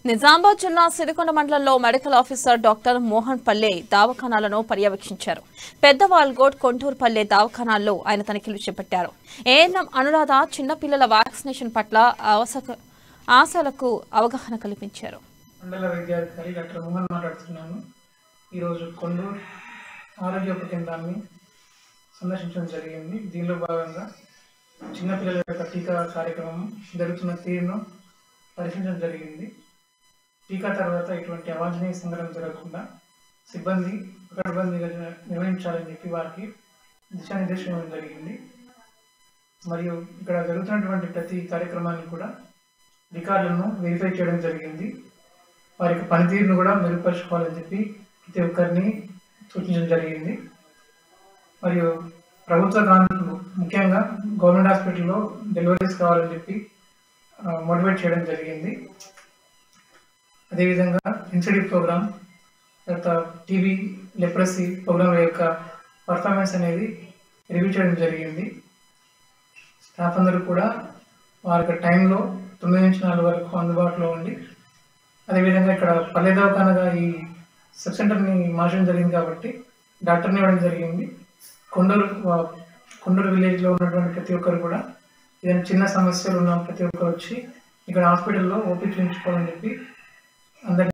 నిజామాబాద్ జిల్లా సిరికొండ మండలంలో medical officer doctor Mohan పల్లె దవాఖానాలను పర్యవేక్షించారు. పెద్దవాల్గోడ్, కొంటూరుపల్లె దవాఖానాల్లో ఆయన తనిఖీలు చేపట్టారు. ఏఎన్ఎం అనురాధ చిన్నపిల్లల వ్యాక్సినేషన్ పట్ల ఆశలకు అవగాహన కల్పించారు. మండల వైద్యాధికారి డాక్టర్ మోహన్ మాట్లాడుతున్నాను. ఈరోజు కొండూరు ఆరోగ్య ఉప కేంద్రాన్ని సందర్శించడం జరిగింది. దీనిలో భాగంగా చిన్నపిల్లల యొక్క టీకా కార్యక్రమం జరుగుతున్న తీరును పరిశీలించడం జరిగింది. టీకా తర్వాత ఇటువంటి అవాంఛనీయ సంఘటన జరగకుండా సిబ్బంది పకడ్బందీగా నిర్వహించాలని చెప్పి వారికి దిశానిర్దేశం ఇవ్వడం జరిగింది. మరియు ఇక్కడ జరుగుతున్నటువంటి ప్రతి కార్యక్రమాన్ని కూడా రికార్డులను వెరిఫై చేయడం జరిగింది. వారి యొక్క పనితీరును కూడా మెరుగుపరుచుకోవాలని చెప్పి ప్రతి ఒక్కరిని సూచించడం జరిగింది. మరియు ప్రభుత్వ దాంట్లో ముఖ్యంగా గవర్నమెంట్ హాస్పిటల్లో డెలివరీస్ కావాలని చెప్పి మోటివేట్ చేయడం జరిగింది. అదేవిధంగా ఇన్సెటివ్ ప్రోగ్రామ్, తర్వాత టీబీ, లెప్రసీ ప్రోగ్రామ్ యొక్క పర్ఫార్మెన్స్ అనేది రివ్యూ చేయడం జరిగింది. స్టాఫ్ అందరూ కూడా వారి యొక్క టైంలో 9 నుంచి 4 వరకు అందుబాటులో ఉండి, అదేవిధంగా ఇక్కడ పల్లె దవాఖానగా ఈ సబ్ సెంటర్ని మార్చడం జరిగింది కాబట్టి డాక్టర్ని ఇవ్వడం జరిగింది. కొండూరు విలేజ్లో ఉన్నటువంటి ప్రతి ఒక్కరు కూడా ఏదైనా చిన్న సమస్యలు ఉన్న ప్రతి ఒక్కరు వచ్చి ఇక్కడ హాస్పిటల్లో ఓపీ చేయించుకోవాలని చెప్పి అందరికీ